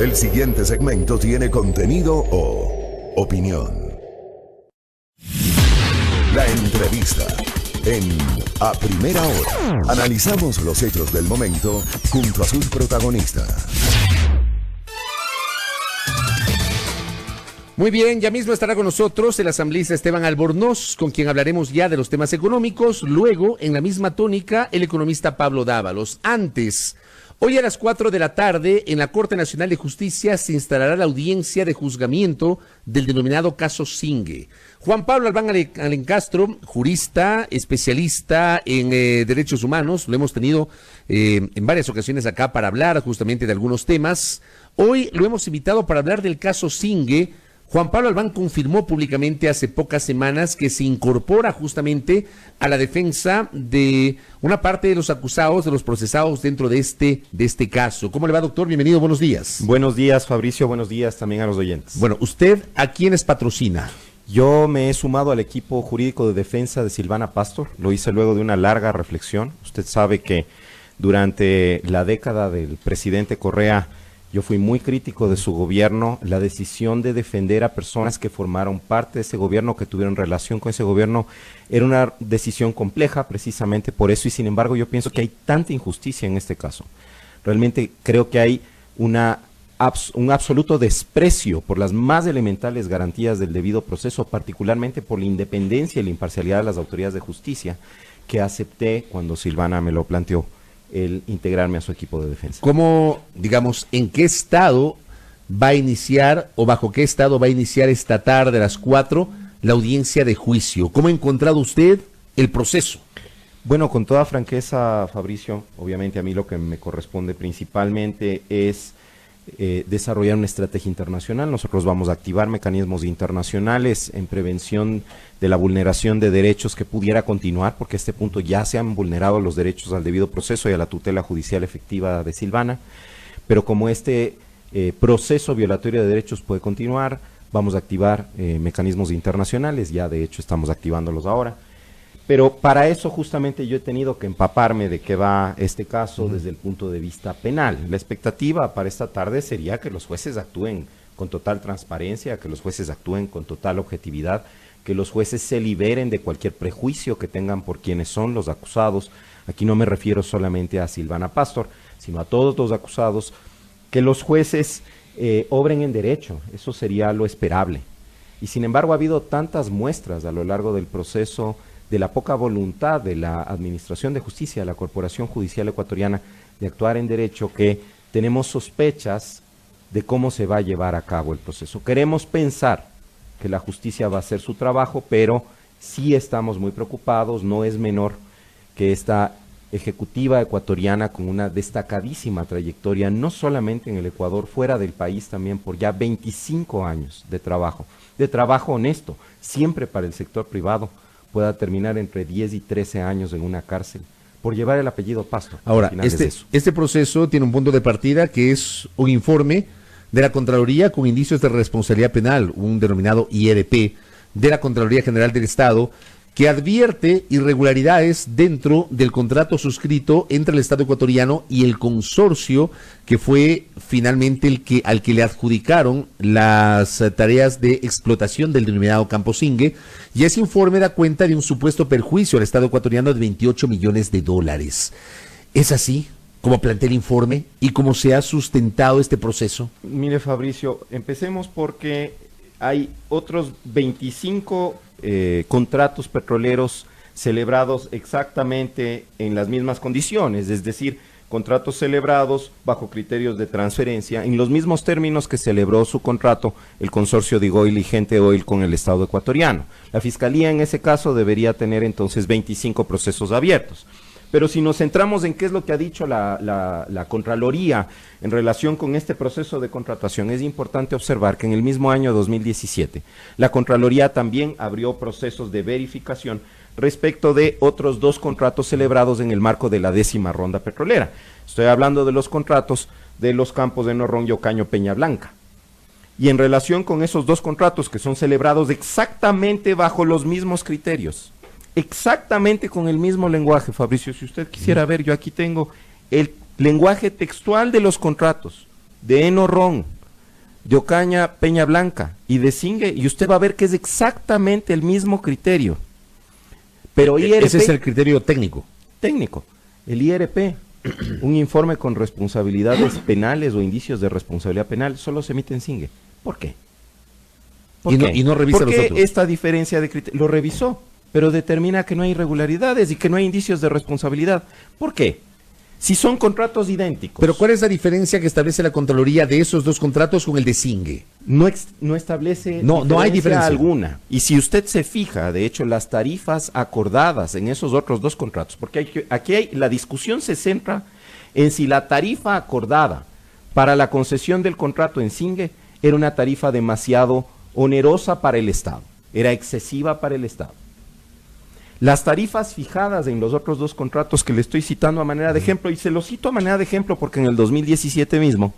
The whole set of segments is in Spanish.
El siguiente segmento tiene contenido o opinión. La entrevista en A Primera Hora. Analizamos los hechos del momento junto a sus protagonistas. Muy bien, ya mismo estará con nosotros el asambleísta Esteban Albornoz, con quien hablaremos ya de los temas económicos. Luego, en la misma tónica, el economista Pablo Dávalos. Antes, hoy a las 4 de la tarde, en la Corte Nacional de Justicia se instalará la audiencia de juzgamiento del denominado caso Zingue. Juan Pablo Albán Alencastro, jurista, especialista en derechos humanos, lo hemos tenido en varias ocasiones acá para hablar justamente de algunos temas. Hoy lo hemos invitado para hablar del caso Zingue. Juan Pablo Albán confirmó públicamente hace pocas semanas que se incorpora justamente a la defensa de una parte de los acusados, de los procesados dentro de este caso. ¿Cómo le va, doctor? Bienvenido, buenos días. Buenos días, Fabricio, buenos días también a los oyentes. Bueno, ¿usted a quiénes patrocina? Yo me he sumado al equipo jurídico de defensa de Silvana Pastor, lo hice luego de una larga reflexión. Usted sabe que durante la década del presidente Correa, yo fui muy crítico de su gobierno. La decisión de defender a personas que formaron parte de ese gobierno, que tuvieron relación con ese gobierno, era una decisión compleja precisamente por eso, y sin embargo yo pienso que hay tanta injusticia en este caso. Realmente creo que hay un absoluto desprecio por las más elementales garantías del debido proceso, particularmente por la independencia y la imparcialidad de las autoridades de justicia, que acepté cuando Silvana me lo planteó, el integrarme a su equipo de defensa. ¿Cómo, digamos, en qué estado va a iniciar o bajo qué estado va a iniciar esta tarde a las 4 la audiencia de juicio? ¿Cómo ha encontrado usted el proceso? Bueno, con toda franqueza, Fabricio, obviamente a mí lo que me corresponde principalmente es desarrollar una estrategia internacional. Nosotros vamos a activar mecanismos internacionales en prevención de la vulneración de derechos que pudiera continuar, porque a este punto ya se han vulnerado los derechos al debido proceso y a la tutela judicial efectiva de Silvana, pero como este proceso violatorio de derechos puede continuar, vamos a activar mecanismos internacionales, ya de hecho estamos activándolos ahora. Pero para eso justamente yo he tenido que empaparme de qué va este caso desde el punto de vista penal. La expectativa para esta tarde sería que los jueces actúen con total transparencia, que los jueces actúen con total objetividad, que los jueces se liberen de cualquier prejuicio que tengan por quienes son los acusados. Aquí no me refiero solamente a Silvana Pastor, sino a todos los acusados, que los jueces obren en derecho. Eso sería lo esperable. Y sin embargo ha habido tantas muestras a lo largo del proceso de la poca voluntad de la Administración de Justicia, de la Corporación Judicial Ecuatoriana, de actuar en derecho, que tenemos sospechas de cómo se va a llevar a cabo el proceso. Queremos pensar que la justicia va a hacer su trabajo, pero sí estamos muy preocupados. No es menor que esta ejecutiva ecuatoriana, con una destacadísima trayectoria, no solamente en el Ecuador, fuera del país también, por ya 25 años de trabajo honesto, siempre para el sector privado, pueda terminar entre 10 y 13 años en una cárcel por llevar el apellido Pastor. Ahora, este proceso tiene un punto de partida que es un informe de la Contraloría con indicios de responsabilidad penal, un denominado IRP de la Contraloría General del Estado, que advierte irregularidades dentro del contrato suscrito entre el Estado ecuatoriano y el consorcio que fue finalmente al que le adjudicaron las tareas de explotación del denominado Campo Zingue, y ese informe da cuenta de un supuesto perjuicio al Estado ecuatoriano de 28 millones de dólares. ¿Es así como plantea el informe y cómo se ha sustentado este proceso? Mire, Fabricio, empecemos porque hay otros 25 contratos petroleros celebrados exactamente en las mismas condiciones, es decir, contratos celebrados bajo criterios de transferencia, en los mismos términos que celebró su contrato el consorcio de Oil y Gente Oil con el Estado ecuatoriano. La Fiscalía en ese caso debería tener entonces 25 procesos abiertos. Pero si nos centramos en qué es lo que ha dicho la Contraloría en relación con este proceso de contratación, es importante observar que en el mismo año 2017, la Contraloría también abrió procesos de verificación respecto de otros 2 contratos celebrados en el marco de la 10ª ronda petrolera. Estoy hablando de los contratos de los campos de Norrón y Ocaño Peña Blanca. Y en relación con esos 2 contratos que son celebrados exactamente bajo los mismos criterios, exactamente con el mismo lenguaje, Fabricio, si usted quisiera ver, yo aquí tengo el lenguaje textual de los contratos de Enorron, de Ocaña, Peña Blanca y de Singue, y usted va a ver que es exactamente el mismo criterio. Pero IRP, ese es el criterio técnico. técnico. El IRP, un informe con responsabilidades penales o indicios de responsabilidad penal, solo se emite en Singue. ¿Por qué? Y no revisa ¿Por los qué otros? esta diferencia de criterio? Lo revisó, pero determina que no hay irregularidades y que no hay indicios de responsabilidad. ¿Por qué? Si son contratos idénticos. Pero ¿cuál es la diferencia que establece la Contraloría de esos dos contratos con el de Singue? No establece No hay diferencia alguna. Y si usted se fija, de hecho, las tarifas acordadas en esos otros dos contratos, porque la discusión se centra en si la tarifa acordada para la concesión del contrato en Singue era una tarifa demasiado onerosa para el Estado, era excesiva para el Estado. Las tarifas fijadas en los otros dos contratos que le estoy citando a manera de ejemplo, y se los cito a manera de ejemplo porque en el 2017 mismo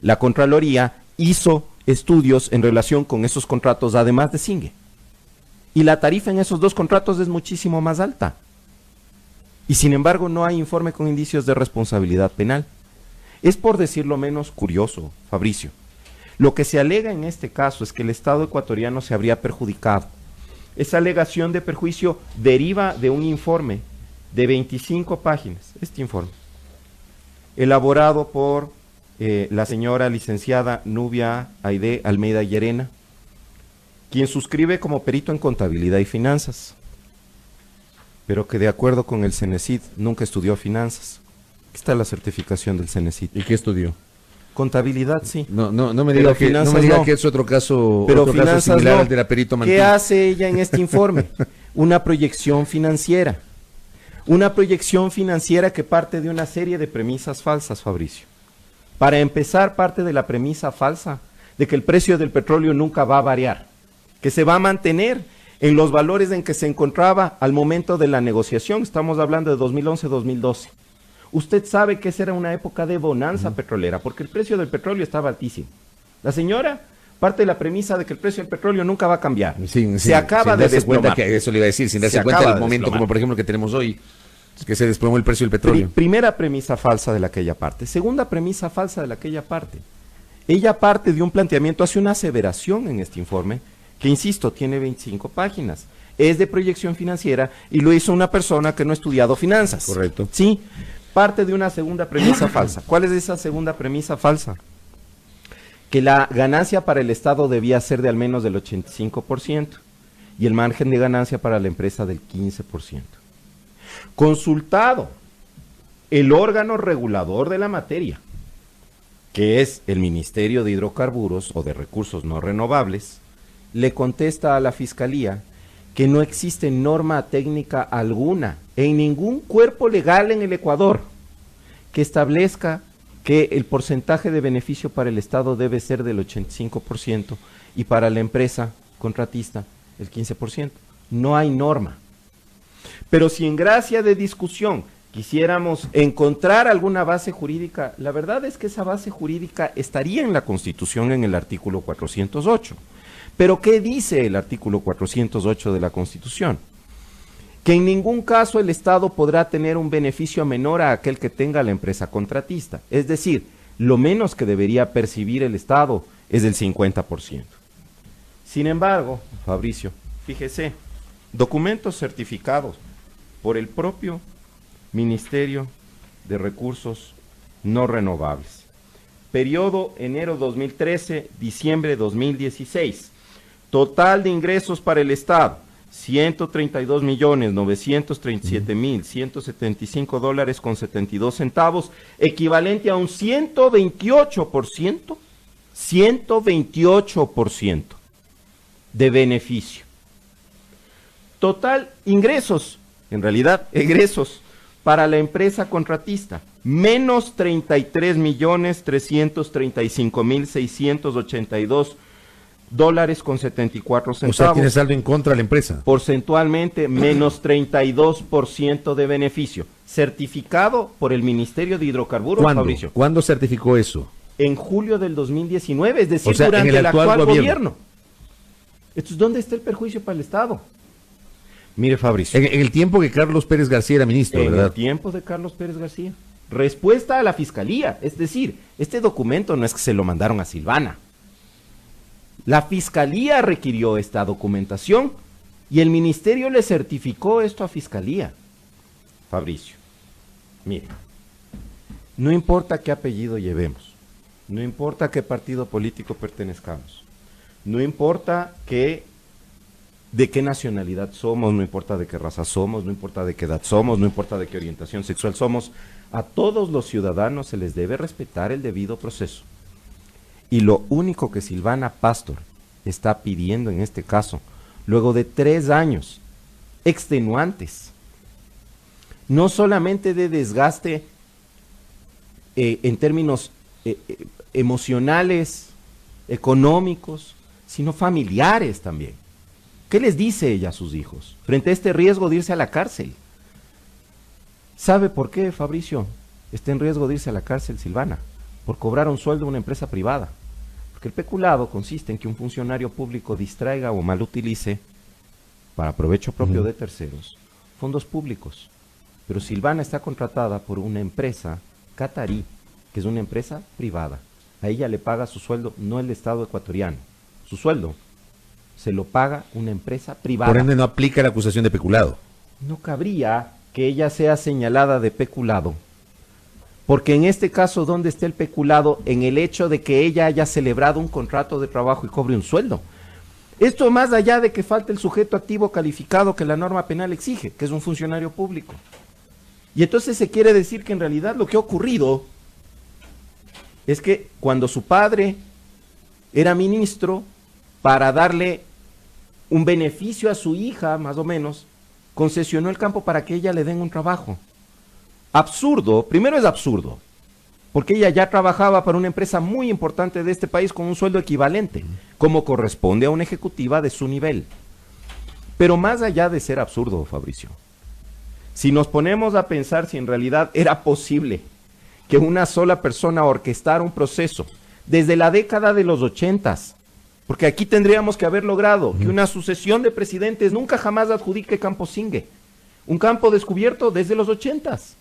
la Contraloría hizo estudios en relación con esos contratos además de Singue. Y la tarifa en esos dos contratos es muchísimo más alta. Y sin embargo no hay informe con indicios de responsabilidad penal. Es por decirlo menos curioso, Fabricio. Lo que se alega en este caso es que el Estado ecuatoriano se habría perjudicado. Esa alegación de perjuicio deriva de un informe de 25 páginas, este informe, elaborado por la señora licenciada Nubia Aide Almeida Llerena, quien suscribe como perito en contabilidad y finanzas, pero que de acuerdo con el CENESID nunca estudió finanzas. Aquí está la certificación del CENESID. ¿Y qué estudió? Contabilidad, sí. No me diga, que es otro caso, pero otro caso similar al de la perito Mantín. ¿Qué hace ella en este informe? Una proyección financiera. Una proyección financiera que parte de una serie de premisas falsas, Fabricio. Para empezar, parte de la premisa falsa de que el precio del petróleo nunca va a variar, que se va a mantener en los valores en que se encontraba al momento de la negociación. Estamos hablando de 2011-2012. Usted sabe que esa era una época de bonanza petrolera, porque el precio del petróleo estaba altísimo. La señora parte de la premisa de que el precio del petróleo nunca va a cambiar. Se acaba de desplomar. Que eso le iba a decir, sin darse cuenta del momento, como por ejemplo el que tenemos hoy, que se desplomó el precio del petróleo. Primera premisa falsa de aquella parte. Segunda premisa falsa de aquella parte. Ella parte de un planteamiento, hace una aseveración en este informe, que insisto, tiene 25 páginas. Es de proyección financiera y lo hizo una persona que no ha estudiado finanzas. Correcto. Sí. Parte de una segunda premisa falsa. ¿Cuál es esa segunda premisa falsa? Que la ganancia para el Estado debía ser de al menos del 85% y el margen de ganancia para la empresa del 15%. Consultado el órgano regulador de la materia, que es el Ministerio de Hidrocarburos o de Recursos No Renovables, le contesta a la Fiscalía que no existe norma técnica alguna en ningún cuerpo legal en el Ecuador que establezca que el porcentaje de beneficio para el Estado debe ser del 85% y para la empresa contratista el 15%. No hay norma. Pero si en gracia de discusión quisiéramos encontrar alguna base jurídica, la verdad es que esa base jurídica estaría en la Constitución en el artículo 408. Pero ¿qué dice el artículo 408 de la Constitución? Que en ningún caso el Estado podrá tener un beneficio menor a aquel que tenga la empresa contratista. Es decir, lo menos que debería percibir el Estado es del 50%. Sin embargo, Fabricio, fíjese, documentos certificados por el propio Ministerio de Recursos No Renovables. Periodo enero 2013, diciembre 2016. Total de ingresos para el Estado, $132.937.175 con 72 centavos, equivalente a un 128% de beneficio. Total ingresos, en realidad egresos, para la empresa contratista, menos $33.335.682 con 74 centavos. O sea, tiene saldo en contra de la empresa. Porcentualmente, menos 32% de beneficio. Certificado por el Ministerio de Hidrocarburos, Fabricio. ¿Cuándo certificó eso? En julio del 2019, es decir, o sea, durante en el actual gobierno. Entonces, ¿dónde está el perjuicio para el Estado? Mire, Fabricio. En el tiempo que Carlos Pérez García era ministro, ¿verdad? En el tiempo de Carlos Pérez García. Respuesta a la Fiscalía. Es decir, este documento no es que se lo mandaron a Silvana. La fiscalía requirió esta documentación y el ministerio le certificó esto a fiscalía. Fabricio, mire, no importa qué apellido llevemos, no importa qué partido político pertenezcamos, no importa de qué nacionalidad somos, no importa de qué raza somos, no importa de qué edad somos, no importa de qué orientación sexual somos, a todos los ciudadanos se les debe respetar el debido proceso. Y lo único que Silvana Pastor está pidiendo en este caso, luego de 3 años extenuantes, no solamente de desgaste en términos emocionales, económicos, sino familiares también. ¿Qué les dice ella a sus hijos frente a este riesgo de irse a la cárcel? ¿Sabe por qué, Fabricio, está en riesgo de irse a la cárcel Silvana? Por cobrar un sueldo a una empresa privada. Porque el peculado consiste en que un funcionario público distraiga o mal utilice, para provecho propio de terceros, fondos públicos. Pero Silvana está contratada por una empresa catarí, que es una empresa privada. A ella le paga su sueldo, no el Estado ecuatoriano. Su sueldo se lo paga una empresa privada. Por ende no aplica la acusación de peculado. No cabría que ella sea señalada de peculado, porque en este caso, ¿dónde está el peculado? En el hecho de que ella haya celebrado un contrato de trabajo y cobre un sueldo. Esto más allá de que falte el sujeto activo calificado que la norma penal exige, que es un funcionario público. Y entonces se quiere decir que en realidad lo que ha ocurrido es que cuando su padre era ministro, para darle un beneficio a su hija, más o menos, concesionó el campo para que ella le den un trabajo. Absurdo, primero es absurdo, porque ella ya trabajaba para una empresa muy importante de este país con un sueldo equivalente, como corresponde a una ejecutiva de su nivel. Pero más allá de ser absurdo, Fabricio, si nos ponemos a pensar si en realidad era posible que una sola persona orquestara un proceso desde la década de los 80s, porque aquí tendríamos que haber logrado que una sucesión de presidentes nunca jamás adjudique Campo Singue, un campo descubierto desde los 80s.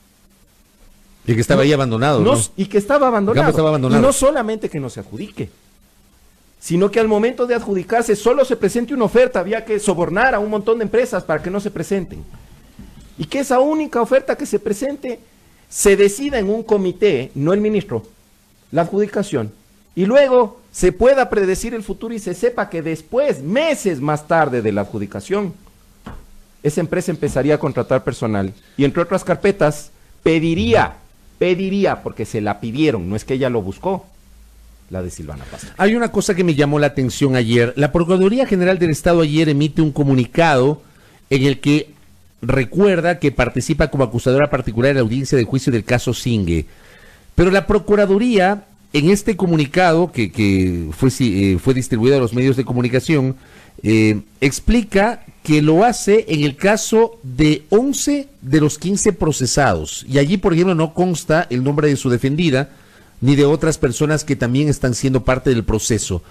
Y que estaba ahí abandonado, ¿no? Y que estaba abandonado. El campo estaba abandonado. Y no solamente que no se adjudique, sino que al momento de adjudicarse solo se presente una oferta, había que sobornar a un montón de empresas para que no se presenten. Y que esa única oferta que se presente se decida en un comité, no el ministro, la adjudicación. Y luego se pueda predecir el futuro y se sepa que después, meses más tarde de la adjudicación, esa empresa empezaría a contratar personal y entre otras carpetas pediría, porque se la pidieron, no es que ella lo buscó, la de Silvana Pastor. Hay una cosa que me llamó la atención ayer. La Procuraduría General del Estado ayer emite un comunicado en el que recuerda que participa como acusadora particular en la audiencia de juicio del caso Singue. Pero la Procuraduría, en este comunicado que fue distribuido a los medios de comunicación, explica que lo hace en el caso de 11 de los 15 procesados. Y allí, por ejemplo, no consta el nombre de su defendida, ni de otras personas que también están siendo parte del proceso.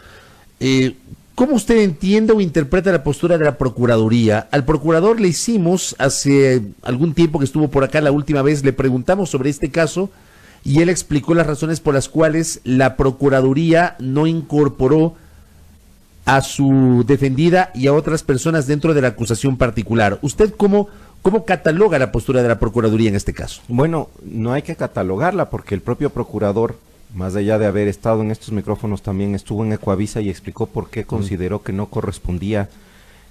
¿Cómo usted entiende o interpreta la postura de la Procuraduría? Al procurador le hicimos, hace algún tiempo que estuvo por acá la última vez, le preguntamos sobre este caso, y él explicó las razones por las cuales la Procuraduría no incorporó a su defendida y a otras personas dentro de la acusación particular. ¿Usted cómo cataloga la postura de la Procuraduría en este caso? Bueno, no hay que catalogarla porque el propio procurador, más allá de haber estado en estos micrófonos, también estuvo en Ecuavisa y explicó por qué consideró que no correspondía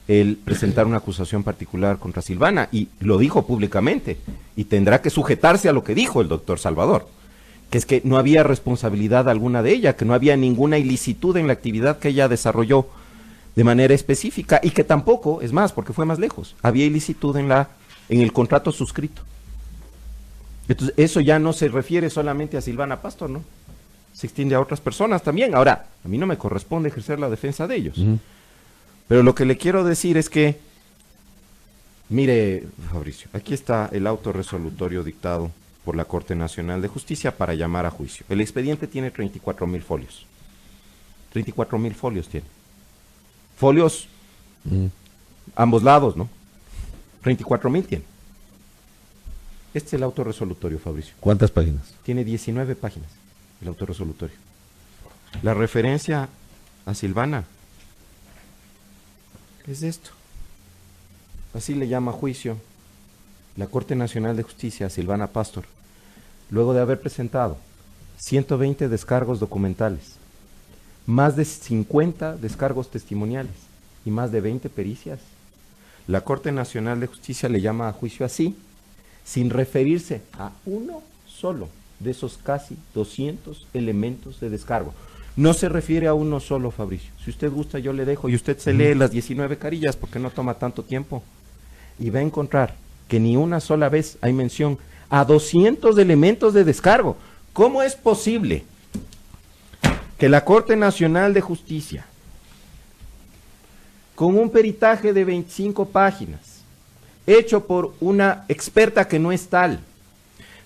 el presentar una acusación particular contra Silvana, y lo dijo públicamente, y tendrá que sujetarse a lo que dijo el doctor Salvador, que es que no había responsabilidad alguna de ella, que no había ninguna ilicitud en la actividad que ella desarrolló de manera específica, y que tampoco, es más, porque fue más lejos, había ilicitud en el contrato suscrito. Entonces, eso ya no se refiere solamente a Silvana Pastor, ¿no? Se extiende a otras personas también. Ahora, a mí no me corresponde ejercer la defensa de ellos. Pero lo que le quiero decir es que, mire, Fabricio, aquí está el auto resolutorio dictado por la Corte Nacional de Justicia para llamar a juicio. El expediente tiene 34,000 folios. 34,000 folios tiene. Folios, ambos lados, ¿no? 34,000 tiene. Este es el auto resolutorio, Fabricio. ¿Cuántas páginas? Tiene 19 páginas el auto resolutorio. La referencia a Silvana es esto. Así le llama juicio la Corte Nacional de Justicia a Silvana Pastor, luego de haber presentado 120 descargos documentales, más de 50 descargos testimoniales y más de 20 pericias. La Corte Nacional de Justicia le llama a juicio así, sin referirse a uno solo de esos casi 200 elementos de descargo. No se refiere a uno solo, Fabricio. Si usted gusta, yo le dejo y usted se lee las 19 carillas porque no toma tanto tiempo. Y va a encontrar que ni una sola vez hay mención a 200 elementos de descargo. ¿Cómo es posible que la Corte Nacional de Justicia, con un peritaje de 25 páginas, hecho por una experta que no es tal,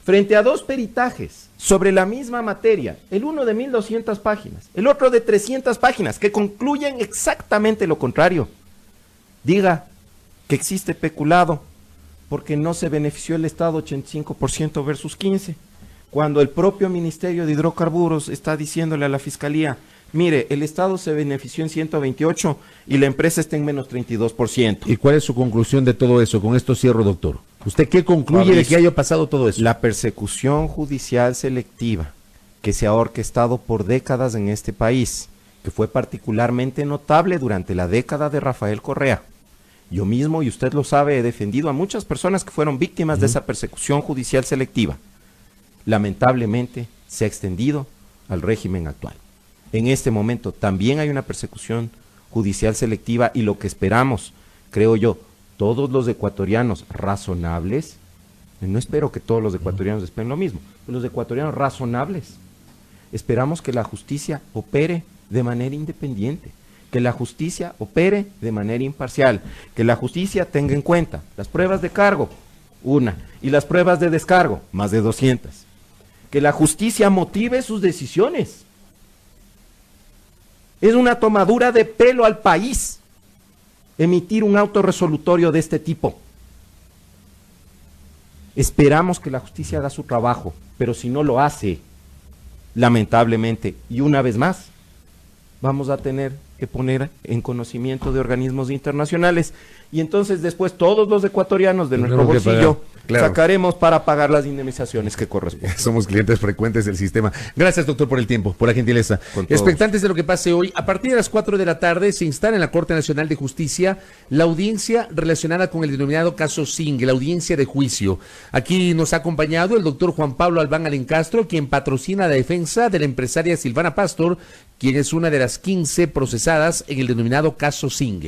frente a dos peritajes sobre la misma materia, el uno de 1200 páginas, el otro de 300 páginas, que concluyen exactamente lo contrario, diga que existe peculado porque no se benefició el Estado 85% versus 15%, cuando el propio Ministerio de Hidrocarburos está diciéndole a la Fiscalía, mire, el Estado se benefició en 128 y la empresa está en menos 32%. ¿Y cuál es su conclusión de todo eso? Con esto cierro, doctor. ¿Usted qué concluye Fabricio, de que haya pasado todo eso? La persecución judicial selectiva que se ha orquestado por décadas en este país, que fue particularmente notable durante la década de Rafael Correa. Yo mismo, y usted lo sabe, he defendido a muchas personas que fueron víctimas de esa persecución judicial selectiva. Lamentablemente se ha extendido al régimen actual. En este momento también hay una persecución judicial selectiva y lo que esperamos, creo yo, todos los ecuatorianos razonables, no espero que todos los ecuatorianos esperen lo mismo, pero los ecuatorianos razonables, esperamos que la justicia opere de manera independiente, que la justicia opere de manera imparcial, que la justicia tenga en cuenta las pruebas de cargo, una, y las pruebas de descargo, más de 200. Que la justicia motive sus decisiones. Es una tomadura de pelo al país emitir un auto resolutorio de este tipo. Esperamos que la justicia haga su trabajo, pero si no lo hace, lamentablemente, y una vez más, vamos a tener que poner en conocimiento de organismos internacionales y entonces después todos los ecuatorianos de nuestro bolsillo sacaremos para pagar las indemnizaciones que corresponden. Somos clientes frecuentes del sistema. Gracias, doctor, por el tiempo, por la gentileza. Expectantes de lo que pase hoy, a partir de las 4 de la tarde se instala en la Corte Nacional de Justicia la audiencia relacionada con el denominado caso Zingue, la audiencia de juicio. Aquí nos ha acompañado el doctor Juan Pablo Albán Alencastro, quien patrocina la defensa de la empresaria Silvana Pastor, quien es una de las 15 procesadas en el denominado caso Zingue.